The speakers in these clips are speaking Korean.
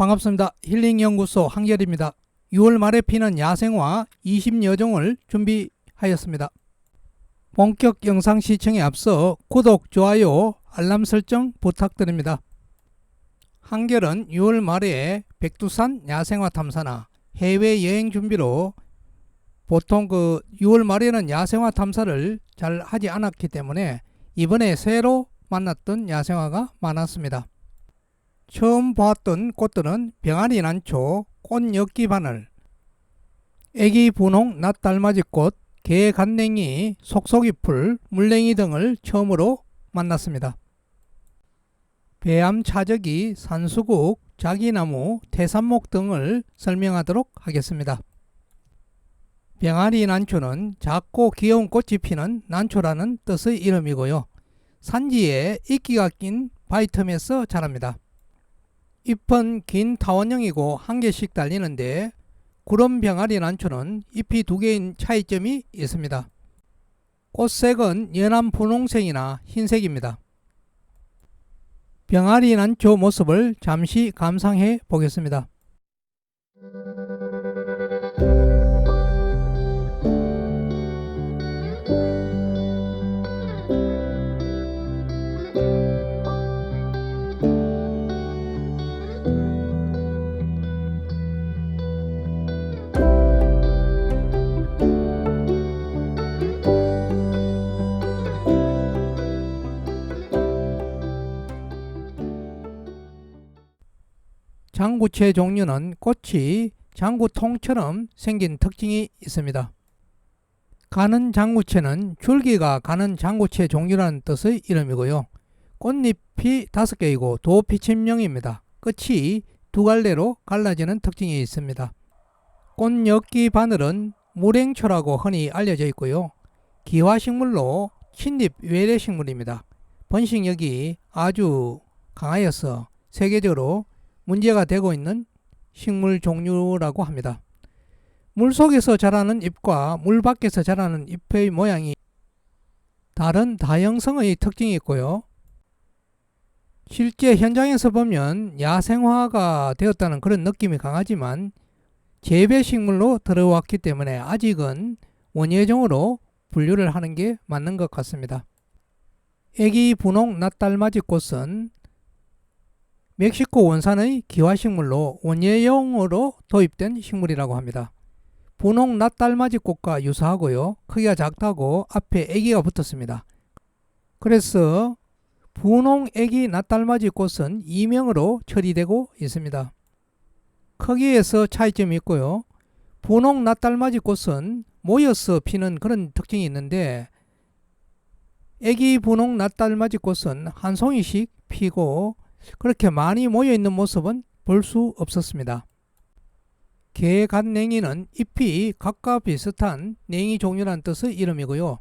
반갑습니다. 힐링연구소 한결입니다. 6월 말에 피는 야생화 20여 종을 준비하였습니다. 본격 영상 시청에 앞서 구독, 좋아요, 알람 설정 부탁드립니다. 한결은 6월 말에 백두산 야생화 탐사나 해외여행 준비로 보통 6월 말에는 야생화 탐사를 잘 하지 않았기 때문에 이번에 새로 만났던 야생화가 많았습니다. 처음 보았던 꽃들은 병아리 난초, 꽃엿기 바늘, 애기 분홍 낫달맞이꽃, 개간냉이, 속속이풀, 물냉이 등을 처음으로 만났습니다. 배암 차저기, 산수국, 자기나무, 태산목 등을 설명하도록 하겠습니다. 병아리 난초는 작고 귀여운 꽃이 피는 난초라는 뜻의 이름이고요. 산지에 이끼가 낀 바위틈에서 자랍니다. 잎은 긴 타원형이고 한 개씩 달리는데 구름 병아리 난초는 잎이 두 개인 차이점이 있습니다. 꽃색은 연한 분홍색이나 흰색입니다. 병아리 난초 모습을 잠시 감상해 보겠습니다. 장구채 종류는 꽃이 장구통처럼 생긴 특징이 있습니다. 가는 장구채는 줄기가 가는 장구채 종류라는 뜻의 이름이고요. 꽃잎이 5개이고 도피침형입니다. 끝이 두 갈래로 갈라지는 특징이 있습니다. 꽃엿기 바늘은 물행초라고 흔히 알려져 있고요. 기화식물로 친잎 외래식물입니다. 번식력이 아주 강하여서 세계적으로 문제가 되고 있는 식물 종류라고 합니다. 물속에서 자라는 잎과 물 밖에서 자라는 잎의 모양이 다른 다형성의 특징이 있고요. 실제 현장에서 보면 야생화가 되었다는 그런 느낌이 강하지만 재배식물로 들어왔기 때문에 아직은 원예종으로 분류를 하는 게 맞는 것 같습니다. 애기 분홍 낫달맞이꽃은 멕시코 원산의 기화식물로 원예용으로 도입된 식물이라고 합니다. 분홍 낫달맞이꽃과 유사하고요. 크기가 작다고 앞에 애기가 붙었습니다. 그래서 분홍 애기 낫달맞이꽃은 이명으로 처리되고 있습니다. 크기에서 차이점이 있고요. 분홍 낫달맞이꽃은 모여서 피는 그런 특징이 있는데 애기 분홍 낫달맞이꽃은 한 송이씩 피고 그렇게 많이 모여있는 모습은 볼 수 없었습니다. 개간냉이는 잎이 각과 비슷한 냉이 종류란 뜻의 이름이고요.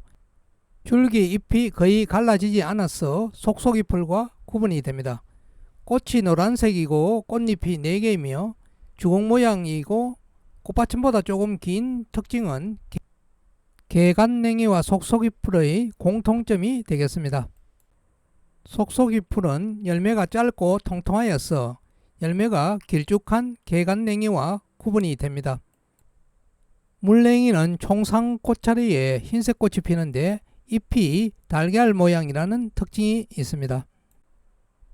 줄기 잎이 거의 갈라지지 않아서 속속이풀과 구분이 됩니다. 꽃이 노란색이고 꽃잎이 4개이며 주걱 모양이고 꽃받침보다 조금 긴 특징은 개간냉이와 속속이풀의 공통점이 되겠습니다. 속속이풀은 열매가 짧고 통통하여서 열매가 길쭉한 개간냉이와 구분이 됩니다. 물냉이는 총상꽃자리에 흰색 꽃이 피는데 잎이 달걀 모양이라는 특징이 있습니다.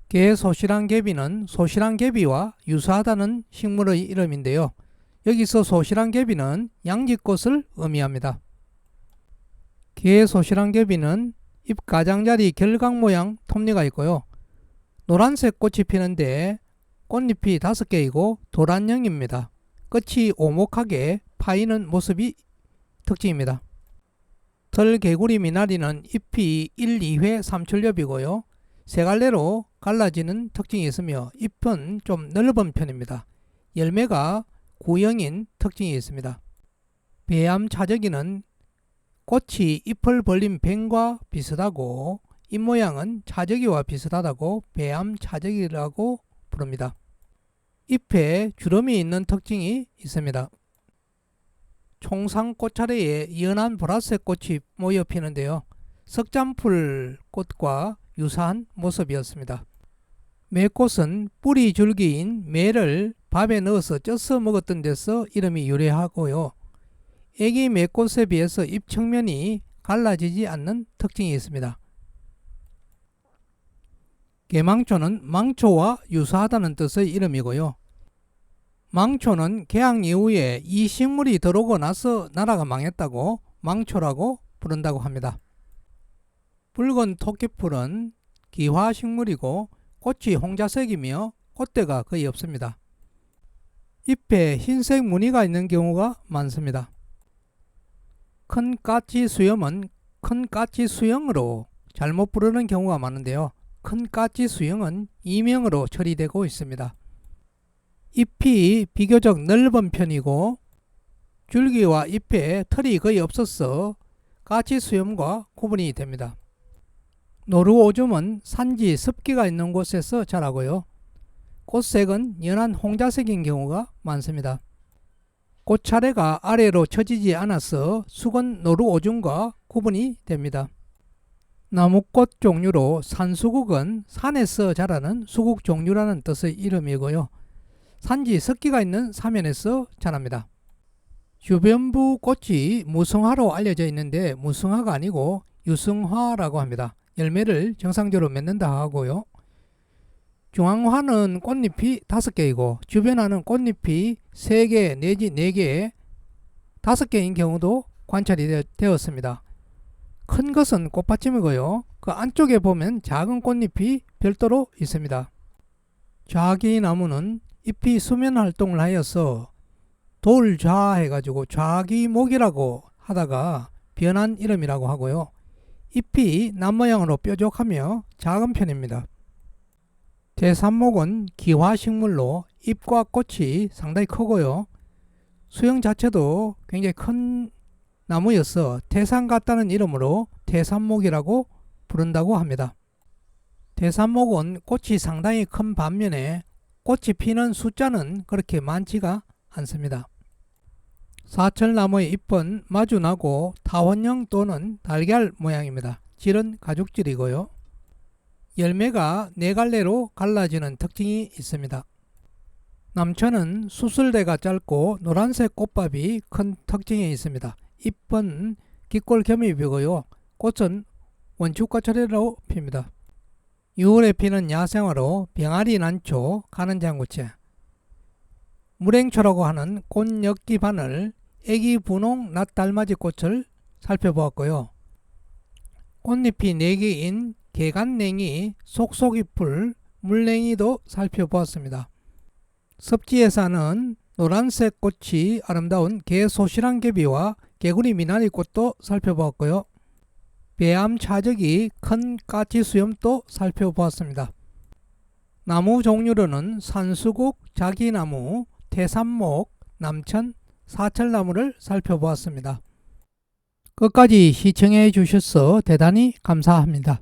개소실한개비는 소실한개비와 유사하다는 식물의 이름인데요. 여기서 소실한개비는 양지꽃을 의미합니다. 개소실한개비는 잎 가장자리 결각 모양 톱니가 있고요. 노란색 꽃이 피는데 꽃잎이 5개이고 도란형입니다. 끝이 오목하게 파이는 모습이 특징입니다. 털개구리 미나리는 잎이 1, 2회 삼출엽이고요. 3갈래로 갈라지는 특징이 있으며 잎은 좀 넓은 편입니다. 열매가 구형인 특징이 있습니다. 배암 차저기는 꽃이 잎을 벌린 뱀과 비슷하고 잎모양은 차저기와 비슷하다고 배암 차저기라고 부릅니다. 잎에 주름이 있는 특징이 있습니다. 총상꽃차례에 연한 보라색 꽃이 모여 피는데요. 석잔풀 꽃과 유사한 모습이었습니다. 매꽃은 뿌리 줄기인 매를 밥에 넣어서 쪄서 먹었던 데서 이름이 유래하고요. 애기 매꽃에 비해서 잎 측면이 갈라지지 않는 특징이 있습니다. 개망초는 망초와 유사하다는 뜻의 이름이고요. 망초는 개항 이후에 이 식물이 들어오고 나서 나라가 망했다고 망초라고 부른다고 합니다. 붉은 토끼풀은 기화식물이고 꽃이 홍자색이며 꽃대가 거의 없습니다. 잎에 흰색 무늬가 있는 경우가 많습니다. 큰 까치수염은 큰 까치수영으로 잘못 부르는 경우가 많은데요. 큰 까치수영은 이명으로 처리되고 있습니다. 잎이 비교적 넓은 편이고 줄기와 잎에 털이 거의 없어서 까치수염과 구분이 됩니다. 노루오줌은 산지 습기가 있는 곳에서 자라고요. 꽃색은 연한 홍자색인 경우가 많습니다. 꽃차례가 아래로 처지지 않아서 수건 노루오줌과 구분이 됩니다. 나무꽃 종류로 산수국은 산에서 자라는 수국 종류라는 뜻의 이름이고요. 산지 습기가 있는 사면에서 자랍니다. 주변부 꽃이 무성화로 알려져 있는데 무성화가 아니고 유성화라고 합니다. 열매를 정상적으로 맺는다 하고요. 중앙화는 꽃잎이 5개이고 주변화는 꽃잎이 3개 내지 4개, 5개인 경우도 관찰이 되었습니다. 큰 것은 꽃받침이고요. 그 안쪽에 보면 작은 꽃잎이 별도로 있습니다. 좌기나무는 잎이 수면활동을 하여서 돌좌 해가지고 좌기목이라고 하다가 변한 이름이라고 하고요. 잎이 남모양으로 뾰족하며 작은 편입니다. 대삼목은 기화식물로 잎과 꽃이 상당히 크고요. 수영 자체도 굉장히 큰 나무여서 태산 같다는 이름으로 대삼목이라고 부른다고 합니다. 대삼목은 꽃이 상당히 큰 반면에 꽃이 피는 숫자는 그렇게 많지가 않습니다. 사철나무의 잎은 마주나고 타원형 또는 달걀 모양입니다. 질은 가죽질이고요. 열매가 4갈래로 갈라지는 특징이 있습니다. 남천은 수술대가 짧고 노란색 꽃밥이 큰 특징이 있습니다. 잎은 기골겸입이고요. 꽃은 원축과철로 핍니다. 6월에 피는 야생화로 병아리 난초, 가는장구채, 물행초라고 하는 꽃엿기바늘, 애기 분홍 낫달맞이 꽃을 살펴보았고요. 꽃잎이 4개인 개간냉이, 속속이풀, 물냉이도 살펴보았습니다. 섭지에 사는 노란색 꽃이 아름다운 개소실한개비와 개구리 미나리꽃도 살펴보았고요. 배암차적이 큰 까치수염도 살펴보았습니다. 나무 종류로는 산수국, 자기나무, 태삼목, 남천, 사철나무를 살펴보았습니다. 끝까지 시청해 주셔서 대단히 감사합니다.